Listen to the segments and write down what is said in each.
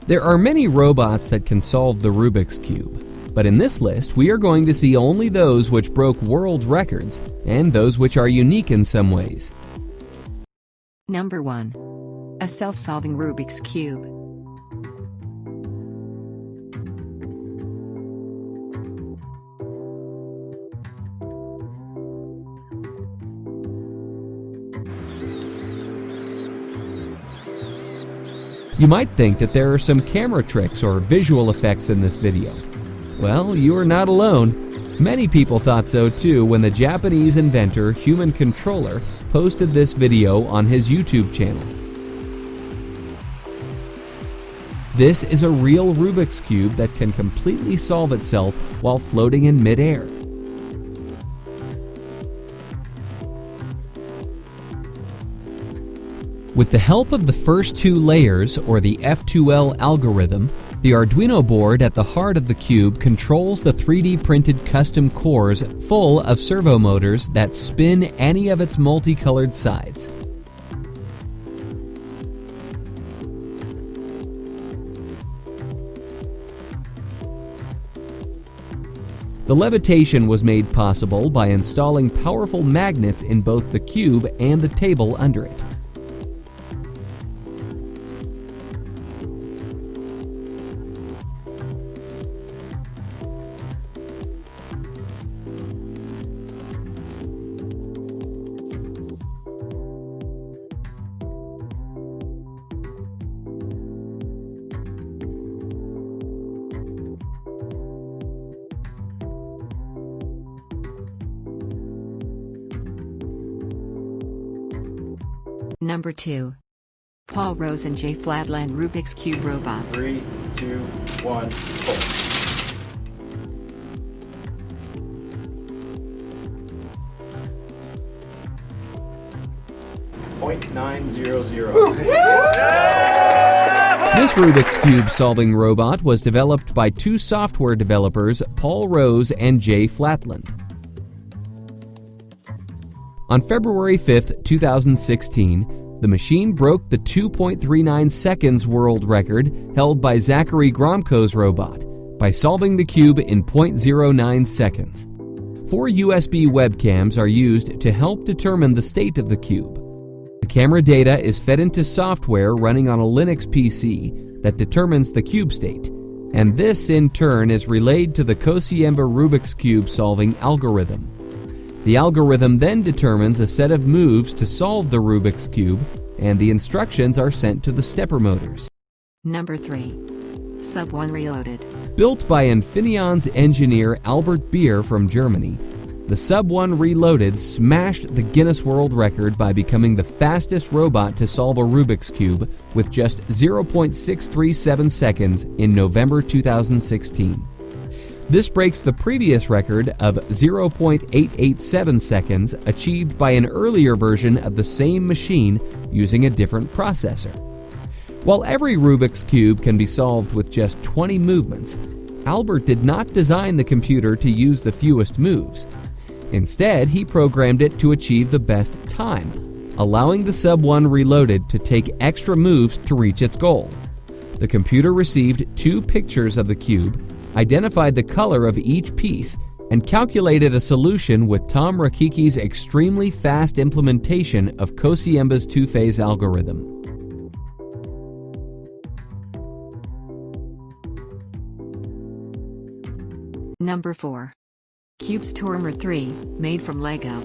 There are many robots that can solve the Rubik's Cube, but in this list we are going to see only those which broke world records and those which are unique in some ways. Number 1. A self-solving Rubik's Cube. You might think that there are some camera tricks or visual effects in this video. Well, you are not alone. Many people thought so too when the Japanese inventor Human Controller posted this video on his YouTube channel. This is a real Rubik's Cube that can completely solve itself while floating in midair. With the help of the first two layers, or the F2L algorithm, the Arduino board at the heart of the cube controls the 3D printed custom cores full of servo motors that spin any of its multicolored sides. The levitation was made possible by installing powerful magnets in both the cube and the table under it. Number 2. Paul Rose and J. Flatland Rubik's Cube Robot. 3, 2, 1, pull. .900. This Rubik's Cube solving robot was developed by two software developers, Paul Rose and Jay Flatland. On February 5, 2016, the machine broke the 2.39 seconds world record held by Zackary Gromko's robot by solving the cube in 0.09 seconds. 4 USB webcams are used to help determine the state of the cube. The camera data is fed into software running on a Linux PC that determines the cube state, and this in turn is relayed to the Kociemba Rubik's Cube solving algorithm. The algorithm then determines a set of moves to solve the Rubik's Cube, and the instructions are sent to the stepper motors. Number 3. Sub 1 Reloaded. Built by Infineon's engineer Albert Beer from Germany, the Sub 1 Reloaded smashed the Guinness World Record by becoming the fastest robot to solve a Rubik's Cube with just 0.637 seconds in November 2016. This breaks the previous record of 0.887 seconds achieved by an earlier version of the same machine using a different processor. While every Rubik's Cube can be solved with just 20 movements, Albert did not design the computer to use the fewest moves. Instead, he programmed it to achieve the best time, allowing the Sub 1 Reloaded to take extra moves to reach its goal. The computer received 2 pictures of the cube, identified the color of each piece, and calculated a solution with Tom Rakiki's extremely fast implementation of Kociemba's two-phase algorithm. Number 4. CubeStormer 3, made from Lego.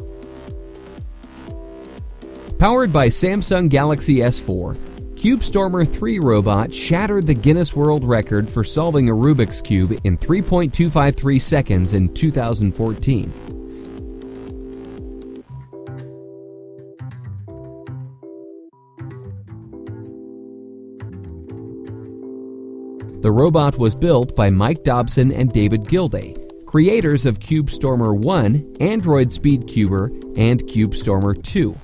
Powered by Samsung Galaxy S4, CubeStormer 3 robot shattered the Guinness World Record for solving a Rubik's Cube in 3.253 seconds in 2014. The robot was built by Mike Dobson and David Gilday, creators of CubeStormer 1, Android Speedcuber, and CubeStormer 2.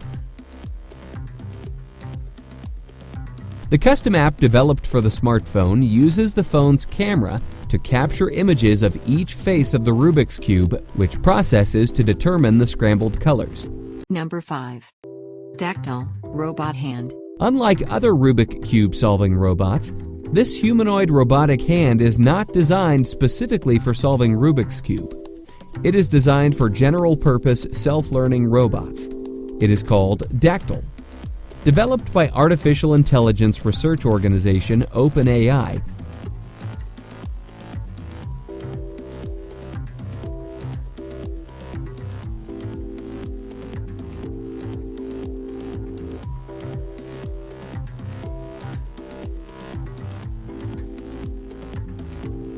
The custom app developed for the smartphone uses the phone's camera to capture images of each face of the Rubik's Cube, which processes to determine the scrambled colors. Number 5. Dactyl, robot hand. Unlike other Rubik Cube solving robots, This humanoid robotic hand is not designed specifically for solving Rubik's Cube. It is designed for general-purpose self-learning robots. It is called Dactyl. Developed by artificial intelligence research organization OpenAI,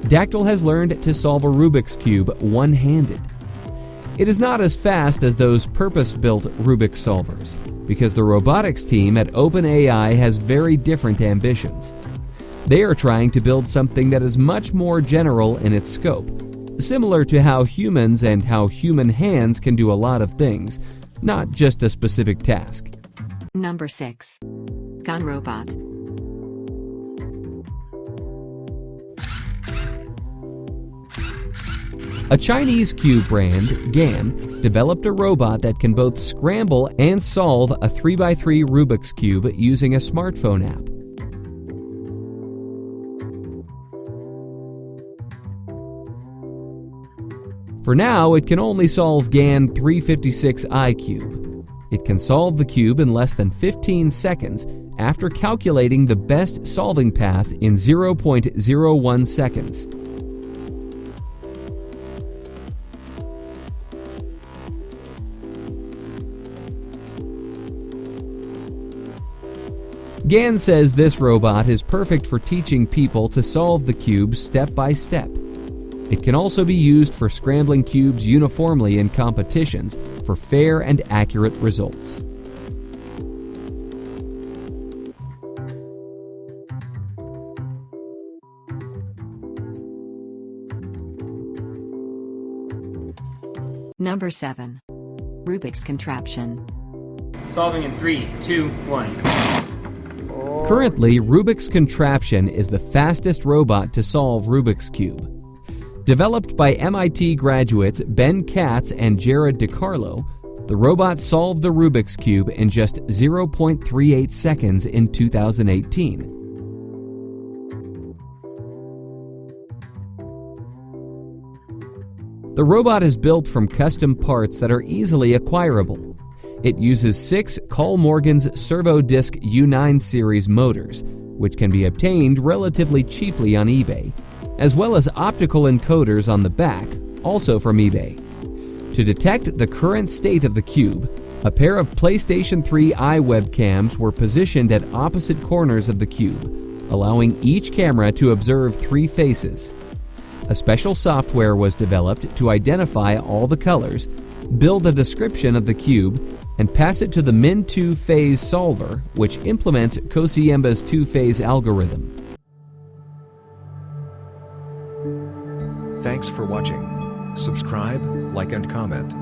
Dactyl has learned to solve a Rubik's Cube one-handed. It is not as fast as those purpose-built Rubik's solvers, because the robotics team at OpenAI has very different ambitions. They are trying to build something that is much more general in its scope, similar to how humans and how human hands can do a lot of things, not just a specific task. Number 6. Gun Robot. A Chinese cube brand, GAN, developed a robot that can both scramble and solve a 3x3 Rubik's Cube using a smartphone app. For now, it can only solve GAN 356i cube. It can solve the cube in less than 15 seconds after calculating the best solving path in 0.01 seconds. GAN says this robot is perfect for teaching people to solve the cube step by step. It can also be used for scrambling cubes uniformly in competitions for fair and accurate results. Number 7. Rubik's Contraption. Solving in 3, 2, 1. Currently, Rubik's Contraption is the fastest robot to solve Rubik's Cube. Developed by MIT graduates Ben Katz and Jared DiCarlo, the robot solved the Rubik's Cube in just 0.38 seconds in 2018. The robot is built from custom parts that are easily acquirable. It uses 6 Kollmorgen's Servo-Disc U9 series motors, which can be obtained relatively cheaply on eBay, as well as optical encoders on the back, also from eBay. To detect the current state of the cube, a pair of PlayStation 3 eye webcams were positioned at opposite corners of the cube, allowing each camera to observe 3 faces. A special software was developed to identify all the colors, build a description of the cube, and pass it to the Min 2-phase solver, which implements Kociemba's 2-phase algorithm. Thanks for watching. Subscribe, like and comment.